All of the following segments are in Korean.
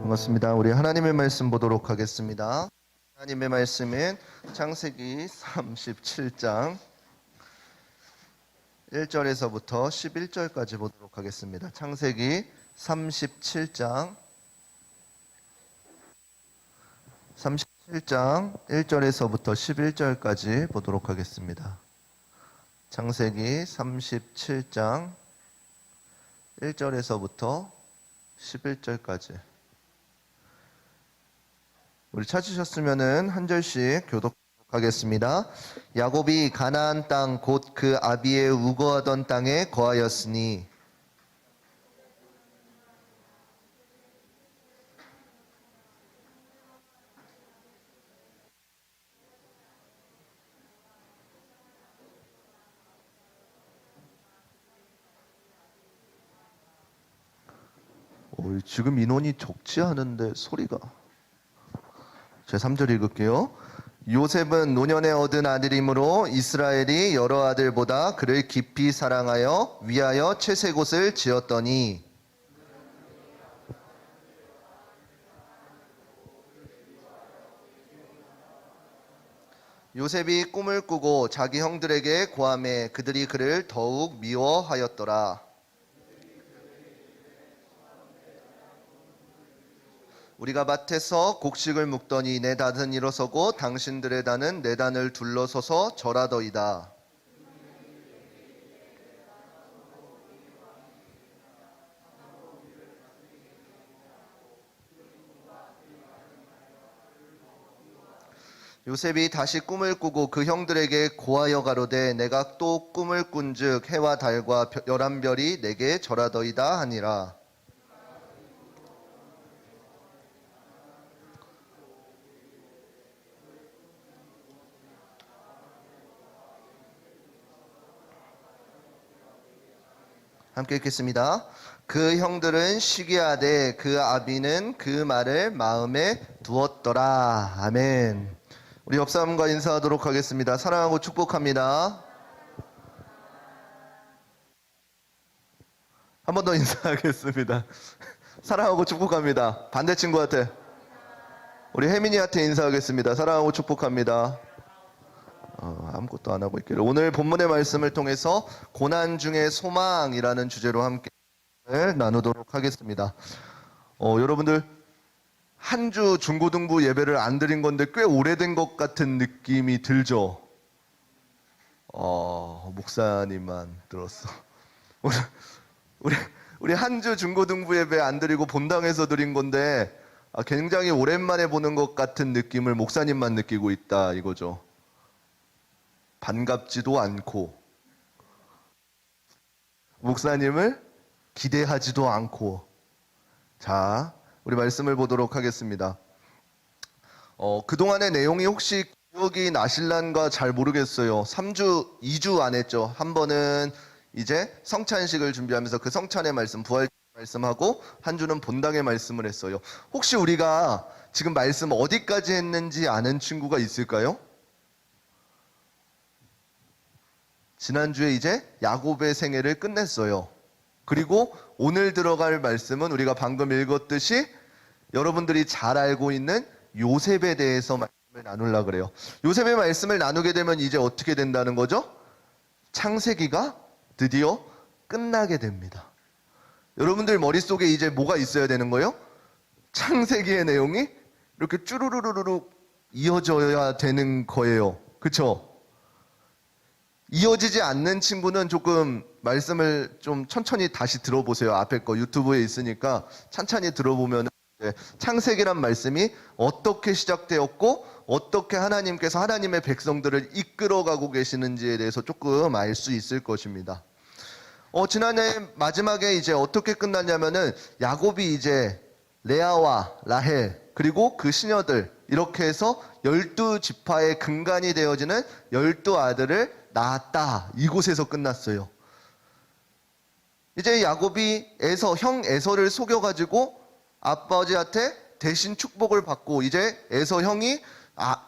반갑습니다. 우리 하나님의 말씀 보도록 하겠습니다. 하나님의 말씀은 창세기 37장 1절에서부터 11절까지 보도록 하겠습니다. 창세기 37장 1절에서부터 11절까지 보도록 하겠습니다. 창세기 37장 1절에서부터 11절까지. 우리 찾으셨으면은 한 절씩 교독하겠습니다. 야곱이 가나안 땅 곧 그 아비의 우거하던 땅에 거하였으니 지금 인원이 적지 않은데 소리가. 제 3절 읽을게요. 요셉은 노년에 얻은 아들이므로 이스라엘이 여러 아들보다 그를 깊이 사랑하여 위하여 채색옷을 지었더니 요셉이 꿈을 꾸고 자기 형들에게 고하매 그들이 그를 더욱 미워하였더라. 우리가 밭에서 곡식을 묵더니 내 단은 일어서고 당신들의 단은 내 단을 둘러서서 절하더이다. 요셉이 다시 꿈을 꾸고 그 형들에게 고하여 가로되 내가 또 꿈을 꾼즉 해와 달과 11별이 내게 절하더이다 하니라. 함께 읽겠습니다. 그 형들은 시기하되 그 아비는 그 말을 마음에 두었더라. 아멘. 우리 옆사람과 인사하도록 하겠습니다. 사랑하고 축복합니다. 한 번 더 인사하겠습니다. 사랑하고 축복합니다. 반대 친구한테, 우리 혜민이한테 인사하겠습니다. 사랑하고 축복합니다. 아무것도 안 하고 있기를. 오늘 본문의 말씀을 통해서 고난 중에 소망이라는 주제로 함께 나누도록 하겠습니다. 여러분들 한 주 중고등부 예배를 안 드린 건데 꽤 오래된 것 같은 느낌이 들죠? 목사님만 들었어. 우리 한 주 중고등부 예배 안 드리고 본당에서 드린 건데 굉장히 오랜만에 보는 것 같은 느낌을 목사님만 느끼고 있다 이거죠. 반갑지도 않고 목사님을 기대하지도 않고. 자, 우리 말씀을 보도록 하겠습니다. 그동안의 내용이 혹시 기억이 나실란가 잘 모르겠어요. 2주 안 했죠. 한 번은 이제 성찬식을 준비하면서 그 성찬의 말씀, 부활 말씀하고 한 주는 본당의 말씀을 했어요. 혹시 우리가 지금 말씀 어디까지 했는지 아는 친구가 있을까요? 지난주에 이제 야곱의 생애를 끝냈어요. 그리고 오늘 들어갈 말씀은 우리가 방금 읽었듯이 여러분들이 잘 알고 있는 요셉에 대해서 말씀을 나누려고 그래요. 요셉의 말씀을 나누게 되면 이제 어떻게 된다는 거죠? 창세기가 드디어 끝나게 됩니다. 여러분들 머릿속에 이제 뭐가 있어야 되는 거예요? 창세기의 내용이 이렇게 쭈루루루루 이어져야 되는 거예요. 그쵸? 이어지지 않는 친구는 조금 말씀을 좀 천천히 다시 들어보세요. 앞에 거 유튜브에 있으니까 천천히 들어보면 창세기란 말씀이 어떻게 시작되었고 어떻게 하나님께서 하나님의 백성들을 이끌어가고 계시는지에 대해서 조금 알 수 있을 것입니다. 지난해 마지막에 이제 어떻게 끝났냐면은 야곱이 이제 레아와 라헬 그리고 그 시녀들 이렇게 해서 12지파의 근간이 되어지는 12아들을 낳았다. 이곳에서 끝났어요. 이제 야곱이 형 에서를 속여가지고 아버지한테 대신 축복을 받고 이제 에서 형이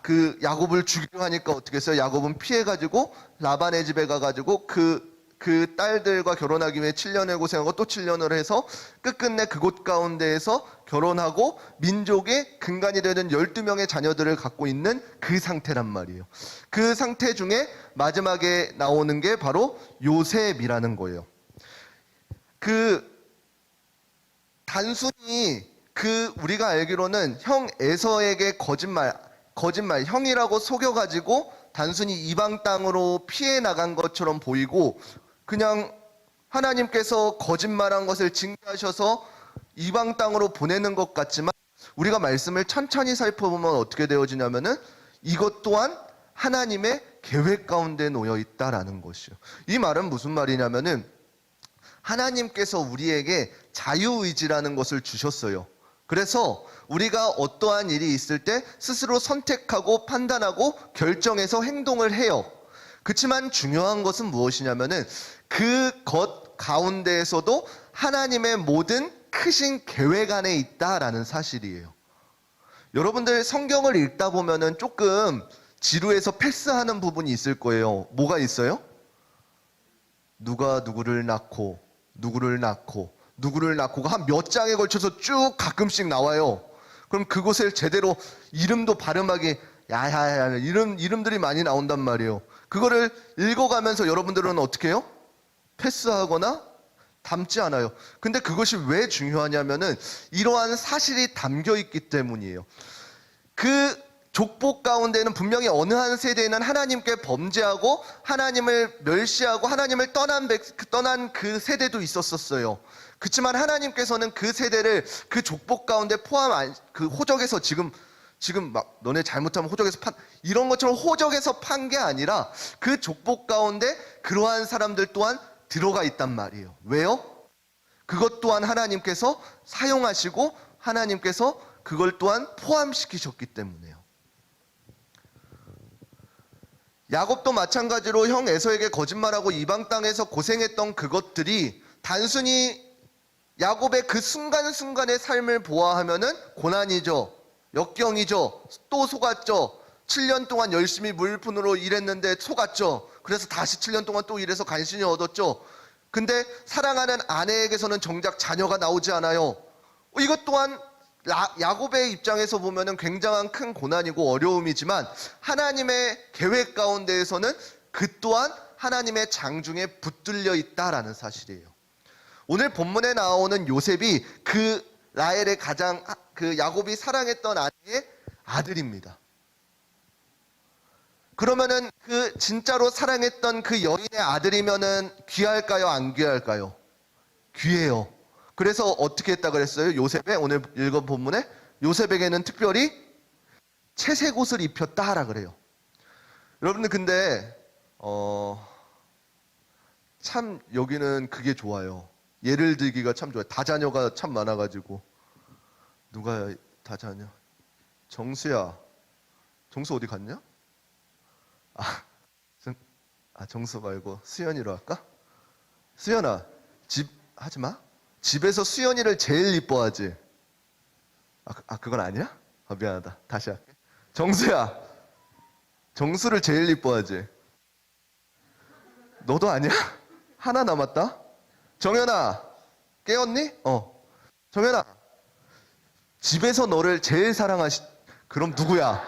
그 야곱을 죽이려 하니까 어떻게 했어요? 야곱은 피해가지고 라반의 집에 가가지고 그 그 딸들과 결혼하기 위해 7년을 고생하고 또 7년을 해서 끝끝내 그곳 가운데에서 결혼하고 민족의 근간이 되는 12명의 자녀들을 갖고 있는 그 상태란 말이에요. 그 상태 중에 마지막에 나오는 게 바로 요셉이라는 거예요. 단순히 우리가 알기로는 형 에서에게 거짓말, 형이라고 속여가지고 단순히 이방 땅으로 피해 나간 것처럼 보이고 그냥 하나님께서 거짓말한 것을 징계하셔서 이방 땅으로 보내는 것 같지만 우리가 말씀을 천천히 살펴보면 어떻게 되어지냐면은 이것 또한 하나님의 계획 가운데 놓여 있다라는 것이요. 이 말은 무슨 말이냐면은 하나님께서 우리에게 자유의지라는 것을 주셨어요. 그래서 우리가 어떠한 일이 있을 때 스스로 선택하고 판단하고 결정해서 행동을 해요. 그렇지만 중요한 것은 무엇이냐면은 그것 가운데에서도 하나님의 모든 크신 계획 안에 있다라는 사실이에요. 여러분들 성경을 읽다 보면은 조금 지루해서 패스하는 부분이 있을 거예요. 뭐가 있어요? 누가 누구를 낳고 누구를 낳고가 한 몇 장에 걸쳐서 쭉 가끔씩 나와요. 그럼 그곳을 제대로 이름도 발음하기 야야야 이름들이 많이 나온단 말이에요. 그거를 읽어가면서 여러분들은 어떻게 해요? 패스하거나 담지 않아요. 근데 그것이 왜 중요하냐면은 이러한 사실이 담겨 있기 때문이에요. 그 족보 가운데는 분명히 어느 한 세대에는 하나님께 범죄하고 하나님을 멸시하고 하나님을 떠난 그 세대도 있었어요. 그렇지만 하나님께서는 그 세대를 그 족보 가운데 그 호적에서 지금 막 너네 잘못하면 호적에서 이런 것처럼 호적에서 판 게 아니라 그 족보 가운데 그러한 사람들 또한 들어가 있단 말이에요. 왜요? 그것 또한 하나님께서 사용하시고 하나님께서 그걸 또한 포함시키셨기 때문에요. 야곱도 마찬가지로 형 에서에게 거짓말하고 이방 땅에서 고생했던 그것들이 단순히 야곱의 그 순간순간의 삶을 보아하면은 고난이죠. 역경이죠. 또 속았죠. 7년 동안 열심히 무일푼으로 일했는데 속았죠. 그래서 다시 7년 동안 또 일해서 간신히 얻었죠. 근데 사랑하는 아내에게서는 정작 자녀가 나오지 않아요. 이것 또한 야곱의 입장에서 보면은 굉장한 큰 고난이고 어려움이지만 하나님의 계획 가운데에서는 그 또한 하나님의 장중에 붙들려 있다라는 사실이에요. 오늘 본문에 나오는 요셉이 그 라헬의 그 야곱이 사랑했던 아내의 아들입니다. 그러면은 그 진짜로 사랑했던 그 여인의 아들이면은 귀할까요? 안 귀할까요? 귀해요. 그래서 어떻게 했다 그랬어요? 요셉의 오늘 읽은 본문에 요셉에게는 특별히 채색 옷을 입혔다라 그래요. 여러분들 근데 참 여기는 그게 좋아요. 예를 들기가 참 좋아요. 다자녀가 참 많아가지고 누가 다자녀? 정수야. 정수 어디 갔냐? 정수 말고 수연이로 할까? 수연아, 하지 마. 집에서 수연이를 제일 이뻐하지. 그건 아니야? 미안하다. 다시 할게. 정수야, 정수를 제일 이뻐하지. 너도 아니야? 하나 남았다. 정연아, 깨웠니? 정연아, 집에서 너를 제일 그럼 누구야?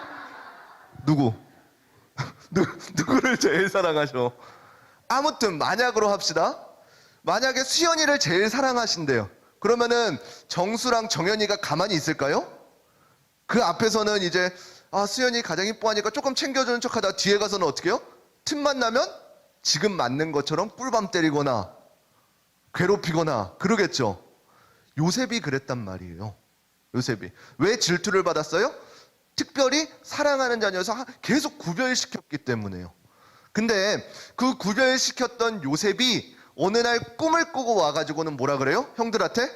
누구를 제일 사랑하셔? 아무튼 만약으로 합시다. 만약에 수연이를 제일 사랑하신대요. 그러면은 정수랑 정연이가 가만히 있을까요? 그 앞에서는 이제 수연이 가장 이뻐하니까 조금 챙겨주는 척하다 뒤에 가서는 어떻게 해요? 틈만 나면 지금 맞는 것처럼 꿀밤 때리거나 괴롭히거나 그러겠죠. 요셉이 그랬단 말이에요. 요셉이 왜 질투를 받았어요? 특별히 사랑하는 자녀여서 계속 구별시켰기 때문에요. 근데 그 구별시켰던 요셉이 어느 날 꿈을 꾸고 와가지고는 뭐라 그래요? 형들한테?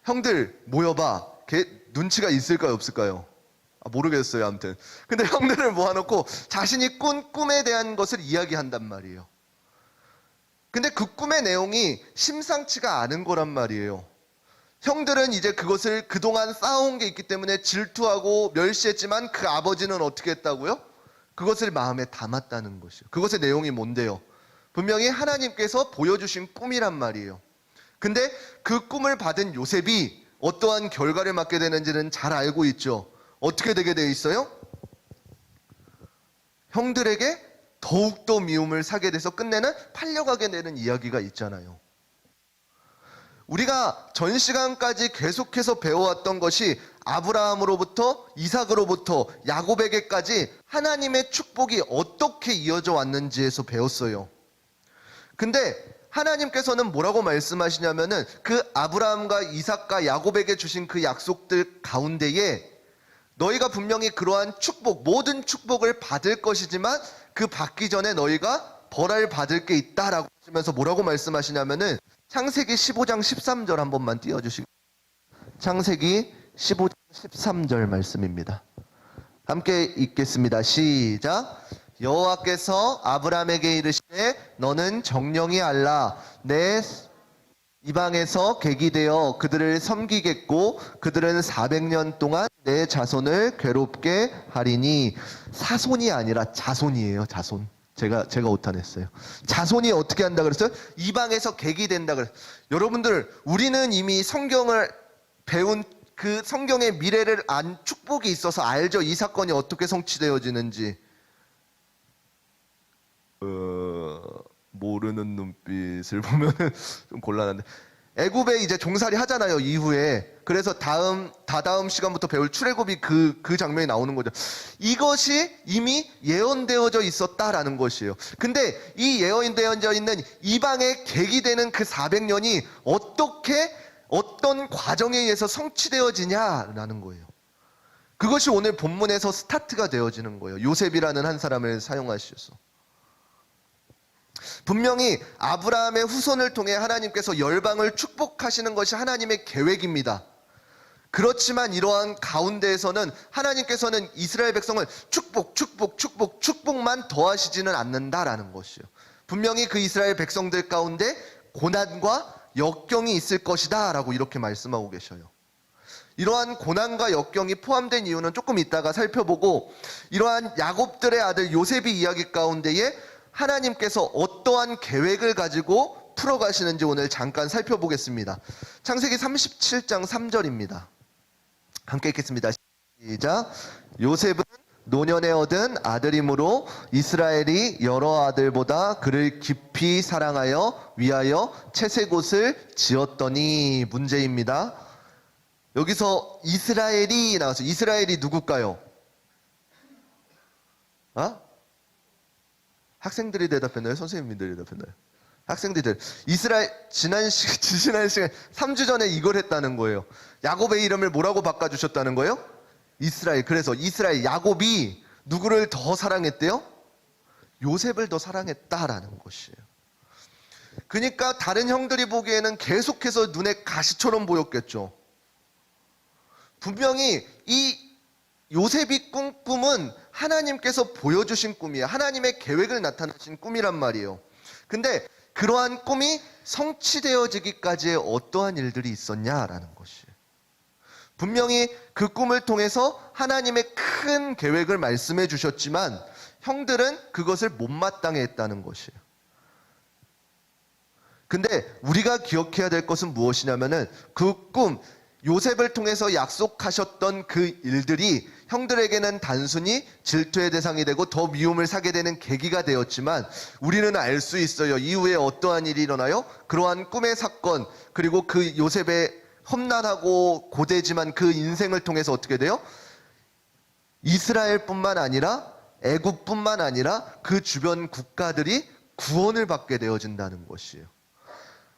형들 모여봐. 걔 눈치가 있을까요? 없을까요? 모르겠어요. 아무튼 근데 형들을 모아놓고 자신이 꾼 꿈에 대한 것을 이야기한단 말이에요. 근데 그 꿈의 내용이 심상치가 않은 거란 말이에요. 형들은 이제 그것을 그동안 쌓아온 게 있기 때문에 질투하고 멸시했지만 그 아버지는 어떻게 했다고요? 그것을 마음에 담았다는 것이요. 그것의 내용이 뭔데요? 분명히 하나님께서 보여주신 꿈이란 말이에요. 근데 그 꿈을 받은 요셉이 어떠한 결과를 맞게 되는지는 잘 알고 있죠. 어떻게 되게 돼 있어요? 형들에게 더욱더 미움을 사게 돼서 끝내는 팔려가게 되는 이야기가 있잖아요. 우리가 전 시간까지 계속해서 배워왔던 것이 아브라함으로부터 이삭으로부터 야곱에게까지 하나님의 축복이 어떻게 이어져 왔는지에서 배웠어요. 근데 하나님께서는 뭐라고 말씀하시냐면은 그 아브라함과 이삭과 야곱에게 주신 그 약속들 가운데에 너희가 분명히 그러한 축복, 모든 축복을 받을 것이지만 그 받기 전에 너희가 벌을 받을 게 있다라고 하시면서 뭐라고 말씀하시냐면은 창세기 15장 13절 한 번만 띄워주시고, 창세기 15장 13절 말씀입니다. 함께 읽겠습니다. 시작. 여호와께서 아브라함에게 이르시되 너는 정령이 알라 내 이방에서 객이 되어 그들을 섬기겠고 그들은 400년 동안 내 자손을 괴롭게 하리니. 사손이 아니라 자손이에요. 자손. 제가 오탄했어요. 자손이 어떻게 한다 그랬어요? 이방에서 객이 된다 그랬어요. 여러분들, 우리는 이미 성경을 배운 그 성경의 미래를 안 축복이 있어서 알죠. 이 사건이 어떻게 성취되어지는지. 모르는 눈빛을 보면은 좀 곤란한데, 애굽에 이제 종살이 하잖아요, 이후에. 그래서 다다음 시간부터 배울 출애굽이 그 장면이 나오는 거죠. 이것이 이미 예언되어져 있었다라는 것이에요. 근데 이 예언되어져 있는 이방의 객이 되는 그 400년이 어떤 과정에 의해서 성취되어지냐라는 거예요. 그것이 오늘 본문에서 스타트가 되어지는 거예요. 요셉이라는 한 사람을 사용하셔서. 분명히 아브라함의 후손을 통해 하나님께서 열방을 축복하시는 것이 하나님의 계획입니다. 그렇지만 이러한 가운데에서는 하나님께서는 이스라엘 백성을 축복만 더하시지는 않는다라는 것이요. 분명히 그 이스라엘 백성들 가운데 고난과 역경이 있을 것이다 라고 이렇게 말씀하고 계셔요. 이러한 고난과 역경이 포함된 이유는 조금 이따가 살펴보고, 이러한 야곱들의 아들 요셉의 이야기 가운데에 하나님께서 어떠한 계획을 가지고 풀어가시는지 오늘 잠깐 살펴보겠습니다. 창세기 37장 3절입니다. 함께 읽겠습니다. 시작. 요셉은 노년에 얻은 아들이므로 이스라엘이 여러 아들보다 그를 깊이 사랑하여 위하여 채색옷을 지었더니. 문제입니다. 여기서 이스라엘이 나와서, 이스라엘이 누굴까요? 학생들이 대답했나요? 선생님들이 대답했나요? 학생들이 지난 시간 3주 전에 이걸 했다는 거예요. 야곱의 이름을 뭐라고 바꿔주셨다는 거예요? 이스라엘. 그래서 이스라엘, 야곱이 누구를 더 사랑했대요? 요셉을 더 사랑했다라는 것이에요. 그러니까 다른 형들이 보기에는 계속해서 눈에 가시처럼 보였겠죠. 분명히 이 요셉이 꾼 꿈은 하나님께서 보여주신 꿈이에요. 하나님의 계획을 나타내신 꿈이란 말이에요. 근데 그러한 꿈이 성취되어지기까지의 어떠한 일들이 있었냐라는 것이에요. 분명히 그 꿈을 통해서 하나님의 큰 계획을 말씀해 주셨지만 형들은 그것을 못마땅해 했다는 것이에요. 근데 우리가 기억해야 될 것은 무엇이냐면은 그 꿈, 요셉을 통해서 약속하셨던 그 일들이 형들에게는 단순히 질투의 대상이 되고 더 미움을 사게 되는 계기가 되었지만, 우리는 알 수 있어요. 이후에 어떠한 일이 일어나요? 그러한 꿈의 사건, 그리고 그 요셉의 험난하고 고되지만 그 인생을 통해서 어떻게 돼요? 이스라엘뿐만 아니라 애굽뿐만 아니라 그 주변 국가들이 구원을 받게 되어진다는 것이에요.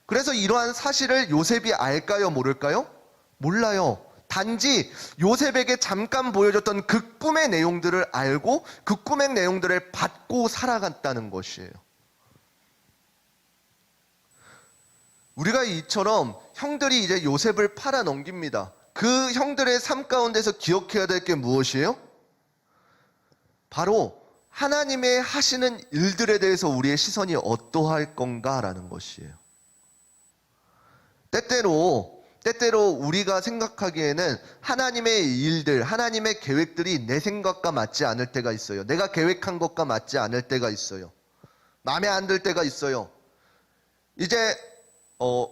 그래서 이러한 사실을 요셉이 알까요? 모를까요? 몰라요. 단지 요셉에게 잠깐 보여줬던 그 꿈의 내용들을 알고 그 꿈의 내용들을 받고 살아갔다는 것이에요. 우리가 이처럼 형들이 이제 요셉을 팔아 넘깁니다. 그 형들의 삶 가운데서 기억해야 될 게 무엇이에요? 바로 하나님의 하시는 일들에 대해서 우리의 시선이 어떠할 건가라는 것이에요. 때때로 우리가 생각하기에는 하나님의 일들, 하나님의 계획들이 내 생각과 맞지 않을 때가 있어요. 내가 계획한 것과 맞지 않을 때가 있어요. 마음에 안 들 때가 있어요. 이제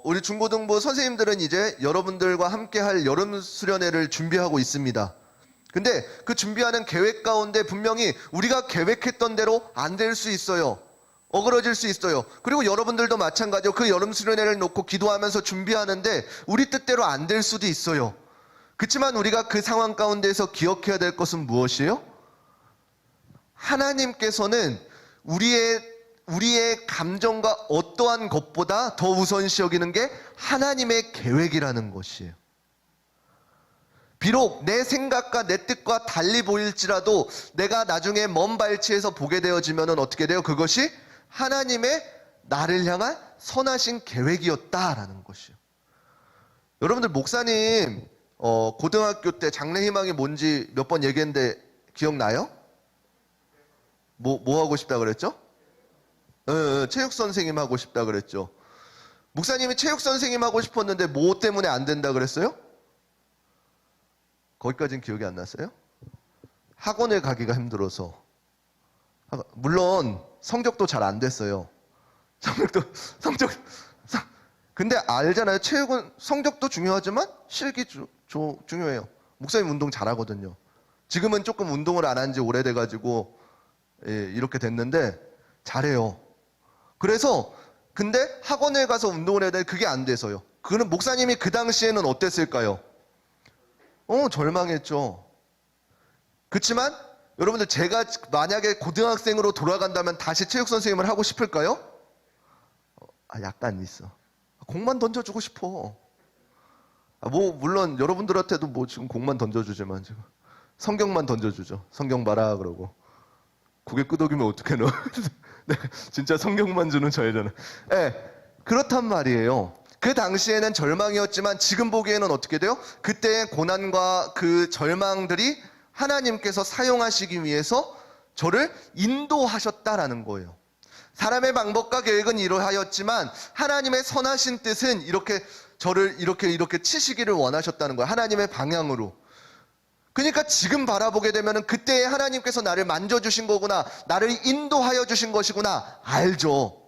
우리 중고등부 선생님들은 이제 여러분들과 함께 할 여름 수련회를 준비하고 있습니다. 근데 그 준비하는 계획 가운데 분명히 우리가 계획했던 대로 안 될 수 있어요. 어그러질 수 있어요. 그리고 여러분들도 마찬가지로 그 여름 수련회를 놓고 기도하면서 준비하는데 우리 뜻대로 안 될 수도 있어요. 그렇지만 우리가 그 상황 가운데서 기억해야 될 것은 무엇이에요? 하나님께서는 우리의 감정과 어떠한 것보다 더 우선시 여기는 게 하나님의 계획이라는 것이에요. 비록 내 생각과 내 뜻과 달리 보일지라도 내가 나중에 먼 발치에서 보게 되어지면 어떻게 돼요? 그것이 하나님의 나를 향한 선하신 계획이었다라는 것이에요. 여러분들 목사님 고등학교 때 장래희망이 뭔지 몇 번 얘기했는데 기억나요? 뭐 하고 싶다 그랬죠? 체육 선생님 하고 싶다 그랬죠. 목사님이 체육 선생님 하고 싶었는데 뭐 때문에 안 된다 그랬어요? 거기까지는 기억이 안 났어요? 학원에 가기가 힘들어서. 물론 성적도 잘 안 됐어요. 근데 알잖아요. 체육은 성적도 중요하지만 실기 중요해요. 목사님 운동 잘하거든요. 지금은 조금 운동을 안 한 지 오래돼가지고 이렇게 됐는데 잘해요. 그래서 근데 학원에 가서 운동을 해야 되는데 그게 안 돼서요. 그는 목사님이 그 당시에는 어땠을까요? 절망했죠. 그렇지만 여러분들 제가 만약에 고등학생으로 돌아간다면 다시 체육 선생님을 하고 싶을까요? 약간 있어. 공만 던져주고 싶어. 물론 여러분들한테도 지금 공만 던져주지만 지금 성경만 던져주죠. 성경 봐라 그러고 고개 끄덕이면 어떡해 너. 진짜 성경만 주는 저 여자는. 그렇단 말이에요. 그 당시에는 절망이었지만 지금 보기에는 어떻게 돼요? 그때의 고난과 그 절망들이 하나님께서 사용하시기 위해서 저를 인도하셨다라는 거예요. 사람의 방법과 계획은 이러하였지만 하나님의 선하신 뜻은 저를 이렇게 치시기를 원하셨다는 거예요. 하나님의 방향으로. 그러니까 지금 바라보게 되면 그때 하나님께서 나를 만져주신 거구나, 나를 인도하여 주신 것이구나 알죠.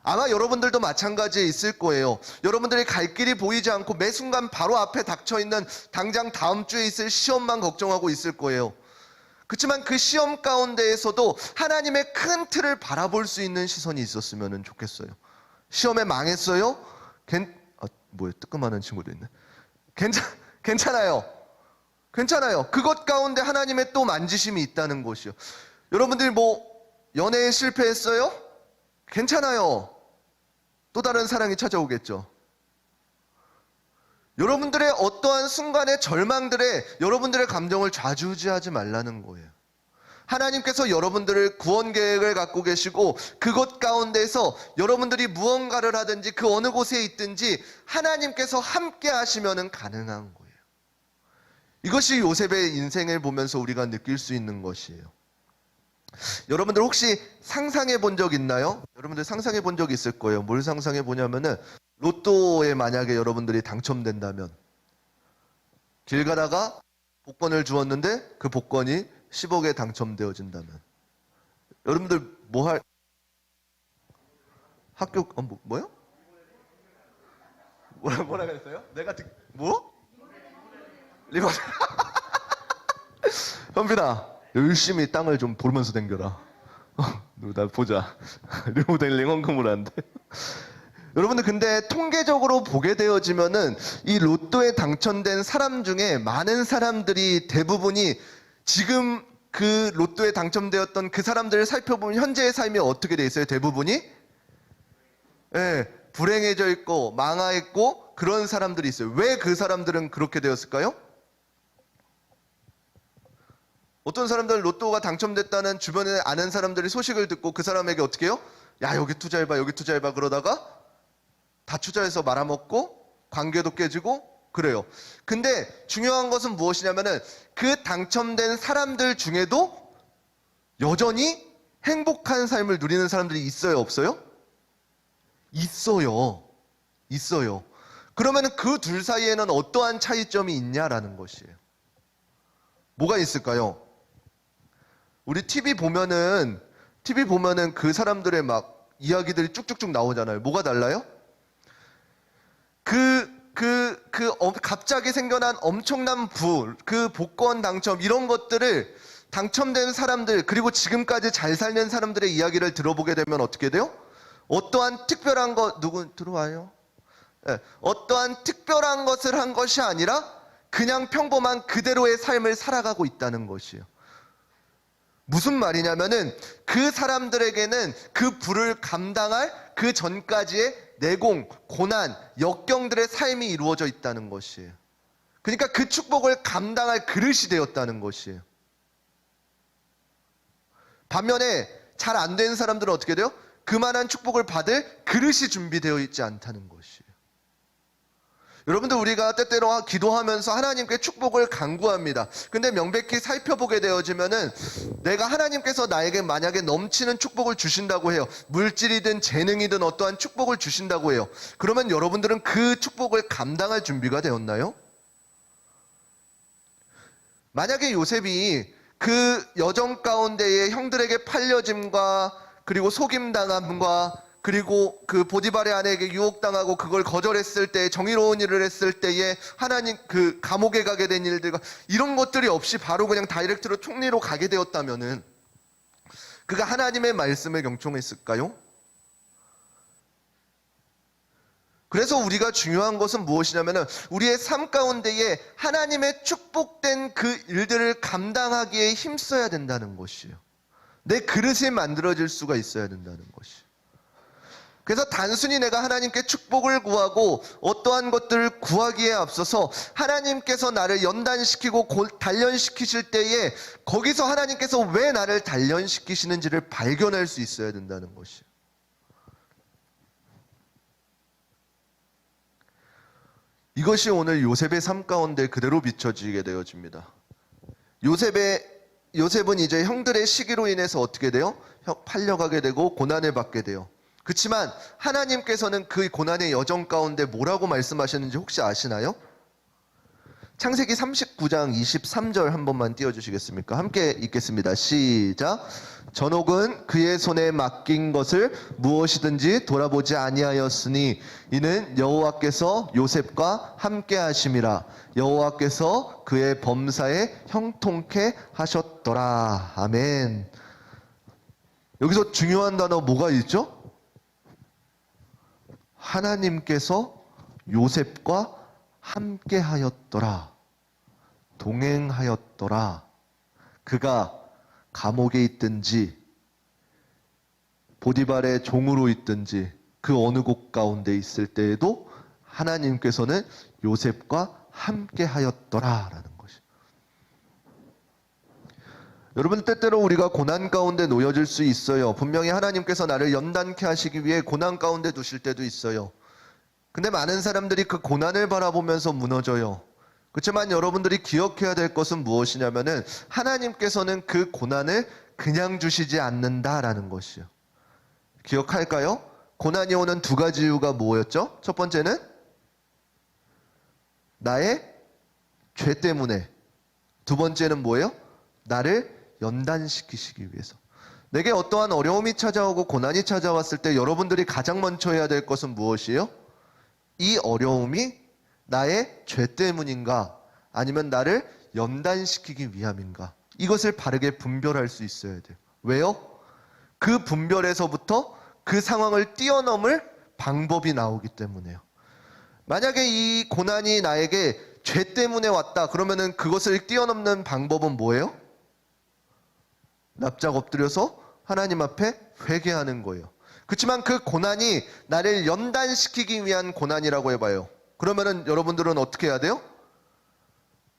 아마 여러분들도 마찬가지에 있을 거예요. 여러분들이 갈 길이 보이지 않고 매 순간 바로 앞에 닥쳐있는 당장 다음 주에 있을 시험만 걱정하고 있을 거예요. 그렇지만 그 시험 가운데에서도 하나님의 큰 틀을 바라볼 수 있는 시선이 있었으면 좋겠어요. 시험에 망했어요? 뜨끔하는 친구도 있네. 괜찮아요. 그것 가운데 하나님의 또 만지심이 있다는 것이요. 여러분들이 연애에 실패했어요? 괜찮아요. 또 다른 사랑이 찾아오겠죠. 여러분들의 어떠한 순간의 절망들에 여러분들의 감정을 좌지우지하지 말라는 거예요. 하나님께서 여러분들을 구원 계획을 갖고 계시고 그것 가운데서 여러분들이 무언가를 하든지 그 어느 곳에 있든지 하나님께서 함께 하시면 가능한 거예요. 이것이 요셉의 인생을 보면서 우리가 느낄 수 있는 것이에요. 여러분들 혹시 상상해 본 적 있나요? 여러분들 상상해 본 적 있을 거예요. 뭘 상상해 보냐면은 로또에 만약에 여러분들이 당첨된다면 길 가다가 복권을 주었는데 그 복권이 10억에 당첨되어진다면 여러분들 학교 뭐요? 뭐라 그랬어요? 리버 현빈아 열심히 땅을 좀 보면서 댕겨라. 나 보자. 리모델링 헌금을 한대. 여러분들 근데 통계적으로 보게 되어지면은 이 로또에 당첨된 사람 중에 많은 사람들이 대부분이 지금 그 로또에 당첨되었던 그 사람들을 살펴보면 현재의 삶이 어떻게 돼 있어요? 대부분이 불행해져 있고 망하있고 그런 사람들이 있어요. 왜 그 사람들은 그렇게 되었을까요? 어떤 사람들은 로또가 당첨됐다는 주변에 아는 사람들이 소식을 듣고 그 사람에게 어떻게 해요? 야 여기 투자해봐 여기 투자해봐 그러다가 다 투자해서 말아먹고 관계도 깨지고 그래요. 근데 중요한 것은 무엇이냐면은 그 당첨된 사람들 중에도 여전히 행복한 삶을 누리는 사람들이 있어요 없어요? 있어요. 그러면 그 둘 사이에는 어떠한 차이점이 있냐라는 것이에요. 뭐가 있을까요? 우리 TV 보면은 TV 보면은 그 사람들의 막 이야기들이 쭉쭉쭉 나오잖아요. 뭐가 달라요? 갑자기 생겨난 엄청난 그 복권 당첨, 이런 것들을 당첨된 사람들, 그리고 지금까지 잘 살는 사람들의 이야기를 들어보게 되면 어떻게 돼요? 어떠한 특별한 것, 누구 들어와요? 네, 어떠한 특별한 것을 한 것이 아니라 그냥 평범한 그대로의 삶을 살아가고 있다는 것이에요. 무슨 말이냐면은 그 사람들에게는 그 불을 감당할 그 전까지의 내공, 고난, 역경들의 삶이 이루어져 있다는 것이에요. 그러니까 그 축복을 감당할 그릇이 되었다는 것이에요. 반면에 잘 안 된 사람들은 어떻게 돼요? 그만한 축복을 받을 그릇이 준비되어 있지 않다는 것이에요. 여러분들, 우리가 때때로 기도하면서 하나님께 축복을 간구합니다. 근데 명백히 살펴보게 되어지면은 내가 하나님께서 나에게 만약에 넘치는 축복을 주신다고 해요. 물질이든 재능이든 어떠한 축복을 주신다고 해요. 그러면 여러분들은 그 축복을 감당할 준비가 되었나요? 만약에 요셉이 그 여정 가운데에 형들에게 팔려짐과 그리고 속임당함과 그리고 그 보디발의 아내에게 유혹당하고 그걸 거절했을 때, 정의로운 일을 했을 때에 하나님 그 감옥에 가게 된 일들과 이런 것들이 없이 바로 그냥 다이렉트로 총리로 가게 되었다면은 그가 하나님의 말씀을 경청했을까요? 그래서 우리가 중요한 것은 무엇이냐면은 우리의 삶 가운데에 하나님의 축복된 그 일들을 감당하기에 힘써야 된다는 것이에요. 내 그릇이 만들어질 수가 있어야 된다는 것이에요. 그래서 단순히 내가 하나님께 축복을 구하고 어떠한 것들을 구하기에 앞서서 하나님께서 나를 연단시키고 단련시키실 때에 거기서 하나님께서 왜 나를 단련시키시는지를 발견할 수 있어야 된다는 것이에요. 이것이 오늘 요셉의 삶 가운데 그대로 비춰지게 되어집니다. 요셉은 이제 형들의 시기로 인해서 어떻게 돼요? 팔려가게 되고 고난을 받게 돼요. 그렇지만 하나님께서는 그 고난의 여정 가운데 뭐라고 말씀하셨는지 혹시 아시나요? 창세기 39장 23절 한 번만 띄워주시겠습니까? 함께 읽겠습니다. 시작. 전옥은 그의 손에 맡긴 것을 무엇이든지 돌아보지 아니하였으니 이는 여호와께서 요셉과 함께 하심이라. 여호와께서 그의 범사에 형통케 하셨더라. 아멘. 여기서 중요한 단어 뭐가 있죠? 하나님께서 요셉과 함께 하였더라. 동행하였더라. 그가 감옥에 있든지 보디발의 종으로 있든지 그 어느 곳 가운데 있을 때에도 하나님께서는 요셉과 함께 하였더라라는 것이. 여러분, 때때로 우리가 고난 가운데 놓여질 수 있어요. 분명히 하나님께서 나를 연단케 하시기 위해 고난 가운데 두실 때도 있어요. 근데 많은 사람들이 그 고난을 바라보면서 무너져요. 그렇지만 여러분들이 기억해야 될 것은 무엇이냐면은 하나님께서는 그 고난을 그냥 주시지 않는다라는 것이요. 기억할까요? 고난이 오는 두 가지 이유가 뭐였죠? 첫 번째는 나의 죄 때문에. 두 번째는 뭐예요? 나를 연단시키시기 위해서. 내게 어떠한 어려움이 찾아오고 고난이 찾아왔을 때 여러분들이 가장 먼저 해야 될 것은 무엇이에요? 이 어려움이 나의 죄 때문인가 아니면 나를 연단시키기 위함인가, 이것을 바르게 분별할 수 있어야 돼요. 왜요? 그 분별에서부터 그 상황을 뛰어넘을 방법이 나오기 때문에요. 만약에 이 고난이 나에게 죄 때문에 왔다 그러면은 그것을 뛰어넘는 방법은 뭐예요? 납작 엎드려서 하나님 앞에 회개하는 거예요. 그렇지만 그 고난이 나를 연단시키기 위한 고난이라고 해봐요. 그러면은 여러분들은 어떻게 해야 돼요?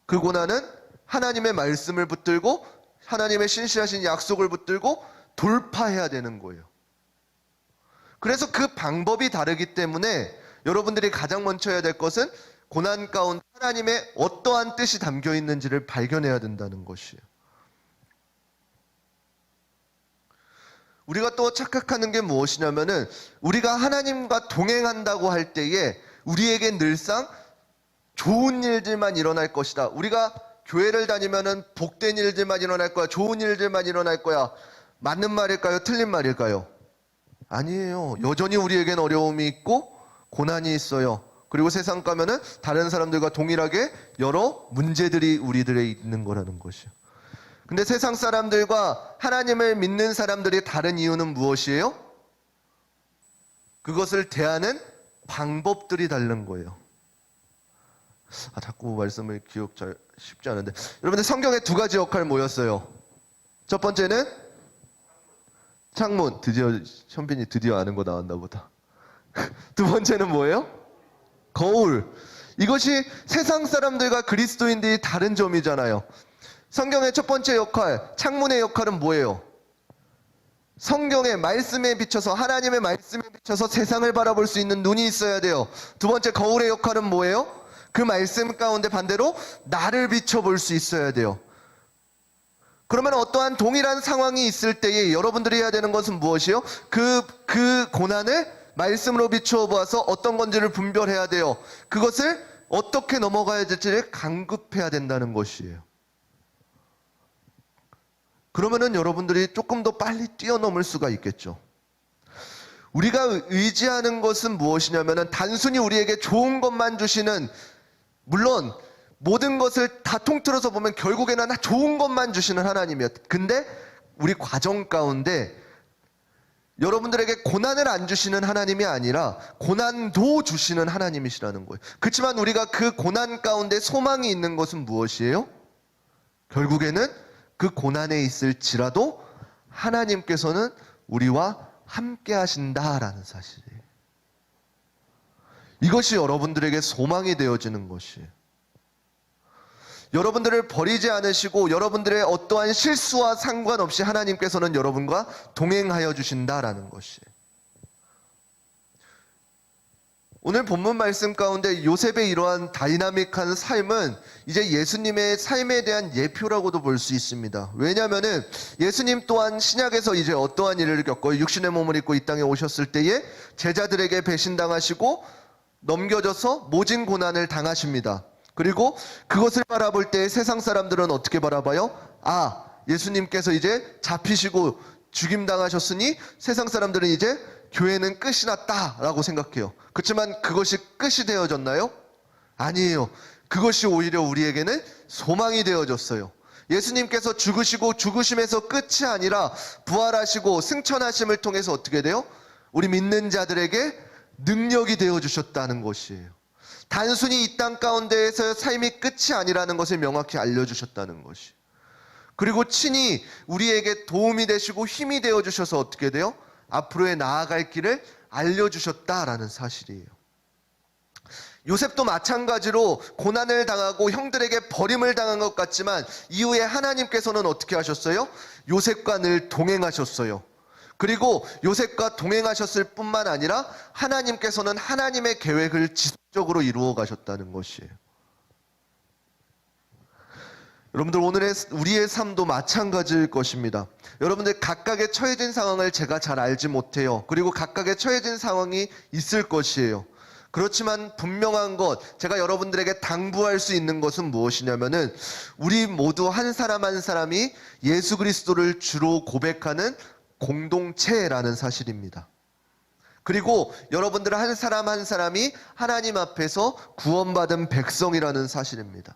그 고난은 하나님의 말씀을 붙들고 하나님의 신실하신 약속을 붙들고 돌파해야 되는 거예요. 그래서 그 방법이 다르기 때문에 여러분들이 가장 먼저 해야 될 것은 고난 가운데 하나님의 어떠한 뜻이 담겨 있는지를 발견해야 된다는 것이에요. 우리가 또 착각하는 게 무엇이냐면은 우리가 하나님과 동행한다고 할 때에 우리에게 늘상 좋은 일들만 일어날 것이다. 우리가 교회를 다니면은 복된 일들만 일어날 거야. 좋은 일들만 일어날 거야. 맞는 말일까요? 틀린 말일까요? 아니에요. 여전히 우리에겐 어려움이 있고 고난이 있어요. 그리고 세상 가면은 다른 사람들과 동일하게 여러 문제들이 우리들에 있는 거라는 것이요. 근데 세상 사람들과 하나님을 믿는 사람들이 다른 이유는 무엇이에요? 그것을 대하는 방법들이 다른 거예요. 자꾸 말씀을 기억 잘 쉽지 않은데, 여러분들 성경에 두 가지 역할 모였어요. 첫 번째는 창문. 드디어 현빈이 드디어 아는 거 나왔나 보다. 두 번째는 뭐예요? 거울. 이것이 세상 사람들과 그리스도인들이 다른 점이잖아요. 성경의 첫 번째 역할, 창문의 역할은 뭐예요? 성경의 말씀에 비춰서, 하나님의 말씀에 비춰서 세상을 바라볼 수 있는 눈이 있어야 돼요. 두 번째 거울의 역할은 뭐예요? 그 말씀 가운데 반대로 나를 비춰볼 수 있어야 돼요. 그러면 어떠한 동일한 상황이 있을 때에 여러분들이 해야 되는 것은 무엇이요? 그 고난을 말씀으로 비추어 보아서 어떤 건지를 분별해야 돼요. 그것을 어떻게 넘어가야 될지를 간급해야 된다는 것이에요. 그러면은 여러분들이 조금 더 빨리 뛰어넘을 수가 있겠죠. 우리가 의지하는 것은 무엇이냐면은 단순히 우리에게 좋은 것만 주시는, 물론 모든 것을 다 통틀어서 보면 결국에는 좋은 것만 주시는 하나님이에요. 근데 우리 과정 가운데 여러분들에게 고난을 안 주시는 하나님이 아니라 고난도 주시는 하나님이시라는 거예요. 그렇지만 우리가 그 고난 가운데 소망이 있는 것은 무엇이에요? 결국에는 그 고난에 있을지라도 하나님께서는 우리와 함께 하신다라는 사실이에요. 이것이 여러분들에게 소망이 되어지는 것이에요. 여러분들을 버리지 않으시고 여러분들의 어떠한 실수와 상관없이 하나님께서는 여러분과 동행하여 주신다라는 것이에요. 오늘 본문 말씀 가운데 요셉의 이러한 다이나믹한 삶은 이제 예수님의 삶에 대한 예표라고도 볼 수 있습니다. 왜냐하면은 예수님 또한 신약에서 이제 어떠한 일을 겪어요? 육신의 몸을 입고 이 땅에 오셨을 때에 제자들에게 배신당하시고 넘겨져서 모진 고난을 당하십니다. 그리고 그것을 바라볼 때 세상 사람들은 어떻게 바라봐요? 예수님께서 이제 잡히시고 죽임당하셨으니 세상 사람들은 이제 교회는 끝이 났다라고 생각해요. 그렇지만 그것이 끝이 되어졌나요? 아니에요. 그것이 오히려 우리에게는 소망이 되어졌어요. 예수님께서 죽으시고 죽으심에서 끝이 아니라 부활하시고 승천하심을 통해서 어떻게 돼요? 우리 믿는 자들에게 능력이 되어주셨다는 것이에요. 단순히 이 땅 가운데에서 삶이 끝이 아니라는 것을 명확히 알려주셨다는 것이. 그리고 친히 우리에게 도움이 되시고 힘이 되어주셔서 어떻게 돼요? 앞으로의 나아갈 길을 알려주셨다라는 사실이에요. 요셉도 마찬가지로 고난을 당하고 형들에게 버림을 당한 것 같지만 이후에 하나님께서는 어떻게 하셨어요? 요셉과 늘 동행하셨어요. 그리고 요셉과 동행하셨을 뿐만 아니라 하나님께서는 하나님의 계획을 지속적으로 이루어 가셨다는 것이에요. 여러분들 오늘의 우리의 삶도 마찬가지일 것입니다. 여러분들 각각의 처해진 상황을 제가 잘 알지 못해요. 그리고 각각의 처해진 상황이 있을 것이에요. 그렇지만 분명한 것, 제가 여러분들에게 당부할 수 있는 것은 무엇이냐면은 우리 모두 한 사람 한 사람이 예수 그리스도를 주로 고백하는 공동체라는 사실입니다. 그리고 여러분들 한 사람 한 사람이 하나님 앞에서 구원받은 백성이라는 사실입니다.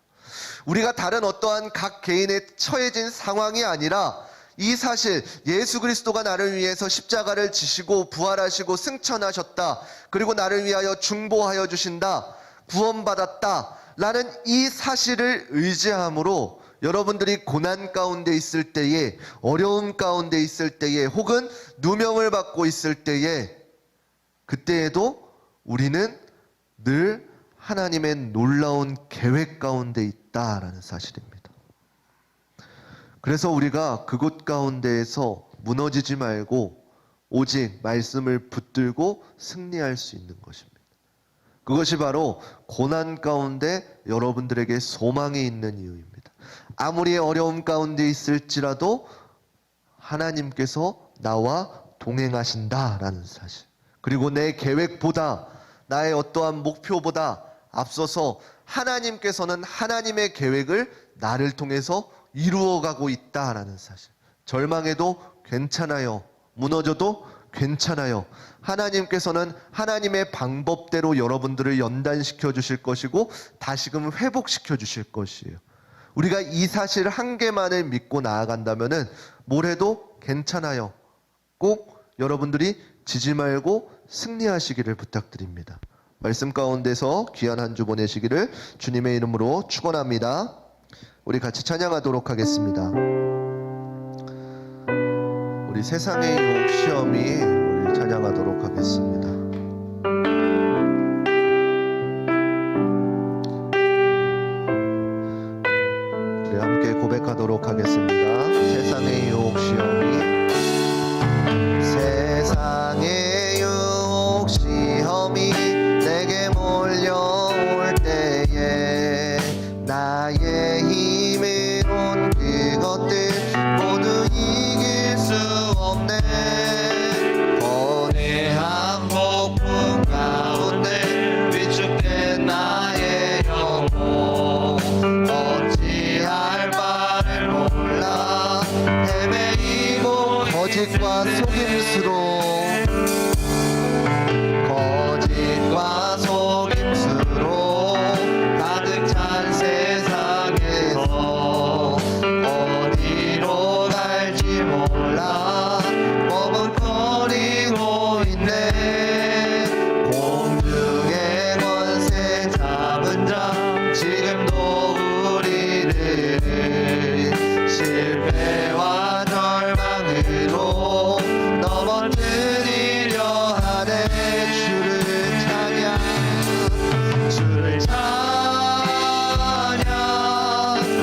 우리가 다른 어떠한 각 개인의 처해진 상황이 아니라 이 사실, 예수 그리스도가 나를 위해서 십자가를 지시고 부활하시고 승천하셨다. 그리고 나를 위하여 중보하여 주신다. 구원받았다. 라는 이 사실을 의지함으로 여러분들이 고난 가운데 있을 때에, 어려움 가운데 있을 때에, 혹은 누명을 받고 있을 때에, 그때에도 우리는 늘 하나님의 놀라운 계획 가운데 있다라는 사실입니다. 그래서 우리가 그곳 가운데에서 무너지지 말고 오직 말씀을 붙들고 승리할 수 있는 것입니다. 그것이 바로 고난 가운데 여러분들에게 소망이 있는 이유입니다. 아무리 어려움 가운데 있을지라도 하나님께서 나와 동행하신다라는 사실. 그리고 내 계획보다, 나의 어떠한 목표보다 앞서서 하나님께서는 하나님의 계획을 나를 통해서 이루어가고 있다라는 사실. 절망에도 괜찮아요. 무너져도 괜찮아요. 하나님께서는 하나님의 방법대로 여러분들을 연단시켜 주실 것이고 다시금 회복시켜 주실 것이에요. 우리가 이 사실 한 개만을 믿고 나아간다면은 뭘 해도 괜찮아요. 꼭 여러분들이 지지 말고 승리하시기를 부탁드립니다. 말씀 가운데서 귀한 한 주 보내시기를 주님의 이름으로 축원합니다. 우리 같이 찬양하도록 하겠습니다. 우리 세상의 유혹 시험이 우리 찬양하도록 하겠습니다. 우리 함께 고백하도록 하겠습니다. 세상의 유혹 시험이 세상의 유혹 시험이 내게 몰려올 때에 나의 힘으론 그것들 모두 이길 수 없네. 거대한 폭풍 가운데 위축된 나의 영혼 어찌할 바를 몰라 헤매이고 거짓과 속임수로 가득 찬 세상에서 어디로 갈지 몰라 머뭇거리고 있네. 공중의 권세 잡은 자 지금도 우리를 실패와 절망으로 넘어뜨리려 하네. 주를 찬양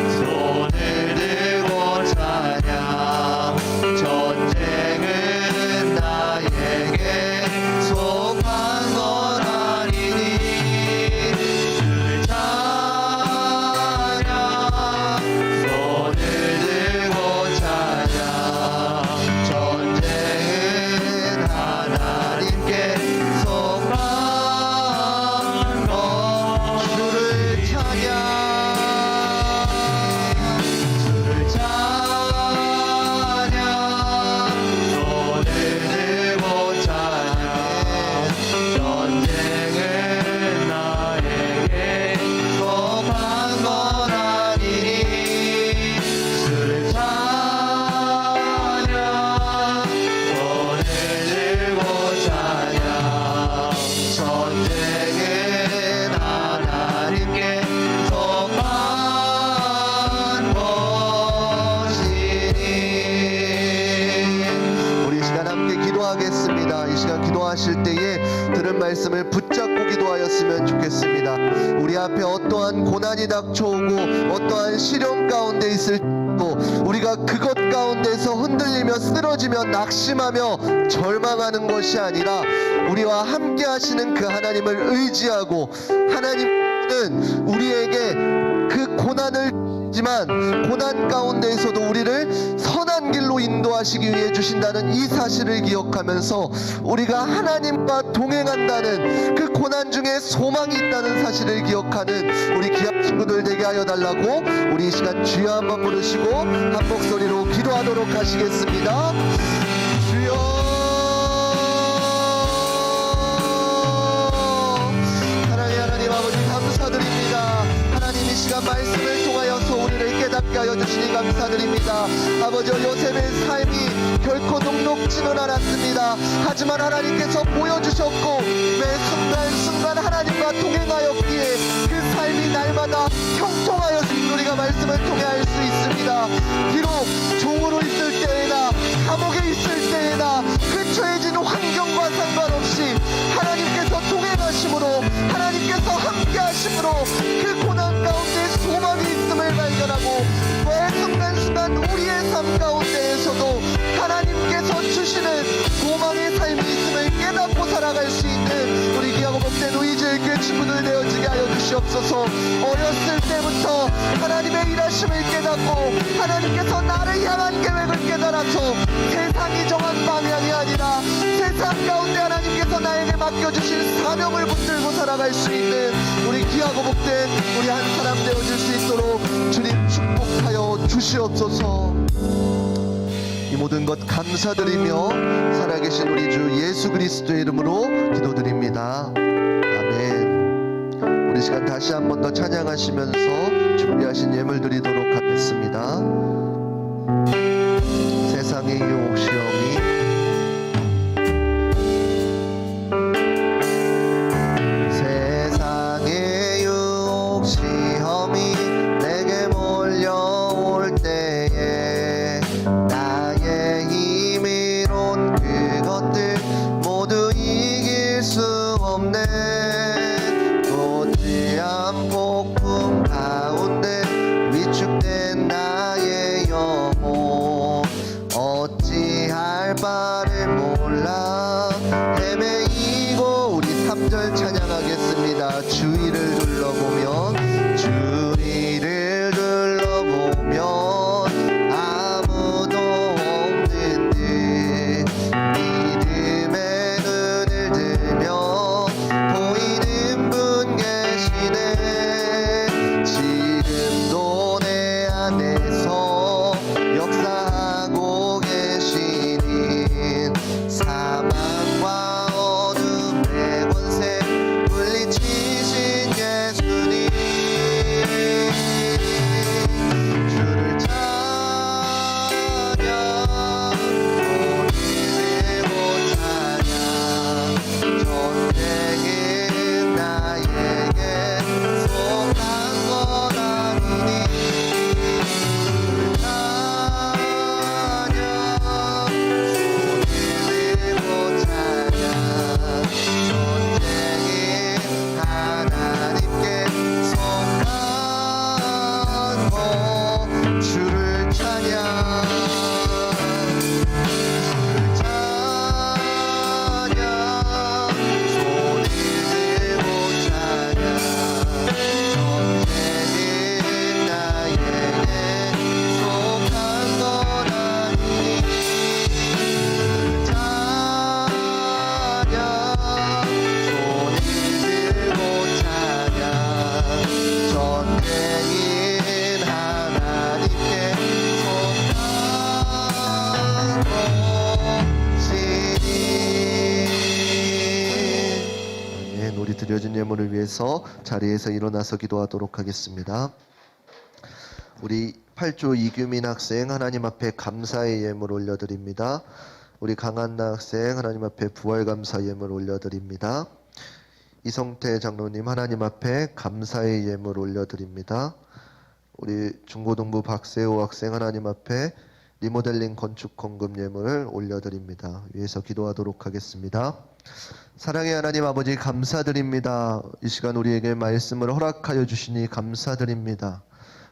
손을 들고 찬양 전쟁은 나에게 속한 건 아니니. 주를 찬양 손을 들고 찬양 전쟁은 하나님께 속한 것. 주를 찬양 손을 들고 찬양 전쟁은 나에게 속한 건 아니니. 주를 찬양 손을 들고 찬양 전쟁은 하나님께 속한 것이니. 우리 이 시간 함께 기도하겠습니다. 이 시간 기도하실 때에 들은 말씀을 붙잡고 기도하였으면 좋겠습니다. 우리 앞에 어떠한 고난이 닥쳐오고 어떠한 시련 가운데 있을 또 우리가 그것 가운데서 흔들리며 쓰러지며 낙심하며 절망하는 것이 아니라 우리와 함께 하시는 그 하나님을 의지하고, 하나님은 우리에게 그 고난을 지만 고난 가운데에서도 우리를 선한 길로 인도하시기 위해 주신다는 이 사실을 기억하면서 우리가 하나님과 동행한다는 그 고난 중에 소망이 있다는 사실을 기억하는 우리 귀한 친구들 되게 하여 달라고 우리 이 시간 주여 한번 부르시고 한 목소리로 기도하도록 하시겠습니다. 주여 하나님 아버지 감사드립니다. 하나님 이 시간 말씀을 통하여서 우리를 깨닫게 하여 주시니 감사드립니다. 아버지 요셉의 삶이 결코 녹록지는 않았습니다. 하지만 하나님께서 보여주셨고 매 순간순간 하나님과 동행하였기에 그 삶이 날마다 형통하였음을 우리가 말씀을 통해 알 수 있습니다. 비록 종으로 있을 때에나 감옥에 있을 때에나 그 처해진 환경과 상관없이 하나님께서 동행하심으로 하나님께서 함께 하심으로 그 고난 가운데 소망이 있음을 발견하고 매 순간순간 우리의 삶 가운데에서도 하나님께서 주시는 소망의 삶이 있음을 깨닫고 살아갈 수 있는 우리 귀하고 복된 의지의 교회 친구들 되어지게 하여 주시옵소서. 어렸을 때부터 하나님의 일하심을 깨닫고 하나님께서 나를 향한 계획을 깨달아서 세상이 정한 방향이 아니라 세상 가운데 하나님께서 나에게 맡겨주신 사명을 붙들고 살아갈 수 있는 우리 귀하고 복된 우리 한 사람 되어질 수 있도록 주님 축복하여 주시옵소서. 이 모든 것 감사드리며 살아계신 우리 주 예수 그리스도의 이름으로 기도드립니다. 아멘. 우리 시간 다시 한 번 더 찬양하시면서 준비하신 예물 드리도록 하겠습니다. 세상의 유혹 시험이 내게 몰려올 때에 나의 힘이론 그것들 모두 이길 수 없네. 고지한 폭풍 가운데 위축된 나의 영혼 어찌할 바를 몰라 헤매이고 우리 3절 찬양하겠습니다. 주위를 둘러보면 아무도 없는 듯 믿음의 눈을 들며 보이는 분 계시네. 지금도 내 안에서 역사하고 계시니 사망과 어둠의 권세 물리치신 예수님 드려진 예물을 위해서 자리에서 일어나서 기도하도록 하겠습니다. 우리 8조 이규민 학생 하나님 앞에 감사의 예물 올려드립니다. 우리 강한나 학생 하나님 앞에 부활감사 예물 올려드립니다. 이성태 장로님 하나님 앞에 감사의 예물 올려드립니다. 우리 중고등부 박세호 학생 하나님 앞에 리모델링 건축 헌금 예물을 올려드립니다. 위에서 기도하도록 하겠습니다. 사랑의 하나님 아버지 감사드립니다. 이 시간 우리에게 말씀을 허락하여 주시니 감사드립니다.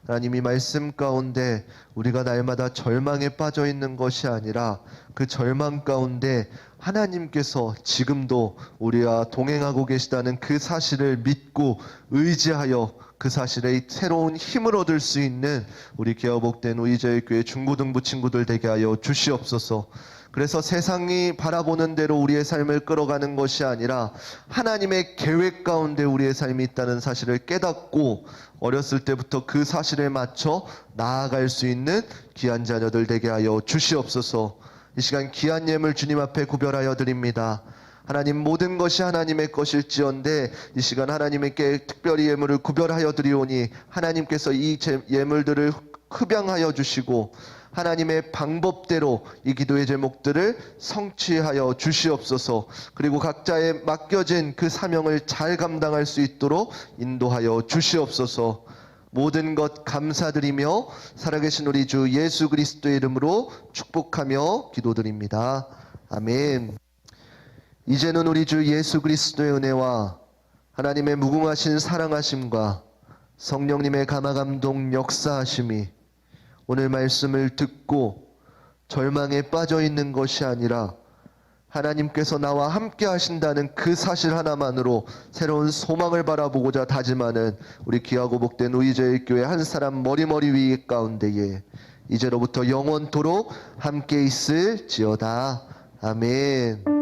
하나님 이 말씀 가운데 우리가 날마다 절망에 빠져 있는 것이 아니라 그 절망 가운데 하나님께서 지금도 우리와 동행하고 계시다는 그 사실을 믿고 의지하여 그 사실에 새로운 힘을 얻을 수 있는 우리 개화복된 우이제일교회 중고등부 친구들 되게 하여 주시옵소서. 그래서 세상이 바라보는 대로 우리의 삶을 끌어가는 것이 아니라 하나님의 계획 가운데 우리의 삶이 있다는 사실을 깨닫고 어렸을 때부터 그 사실에 맞춰 나아갈 수 있는 귀한 자녀들 되게 하여 주시옵소서. 이 시간 귀한 예물 주님 앞에 구별하여 드립니다. 하나님 모든 것이 하나님의 것일지언데 이 시간 하나님께 특별히 예물을 구별하여 드리오니 하나님께서 이 예물들을 흡양하여 주시고 하나님의 방법대로 이 기도의 제목들을 성취하여 주시옵소서. 그리고 각자의 맡겨진 그 사명을 잘 감당할 수 있도록 인도하여 주시옵소서. 모든 것 감사드리며 살아계신 우리 주 예수 그리스도의 이름으로 축복하며 기도드립니다. 아멘. 이제는 우리 주 예수 그리스도의 은혜와 하나님의 무궁하신 사랑하심과 성령님의 감화감동 역사하심이 오늘 말씀을 듣고 절망에 빠져 있는 것이 아니라 하나님께서 나와 함께 하신다는 그 사실 하나만으로 새로운 소망을 바라보고자 다짐하는 우리 귀하고 복된 우이제일교회 한 사람 머리머리 위 가운데에 이제로부터 영원토록 함께 있을지어다. 아멘.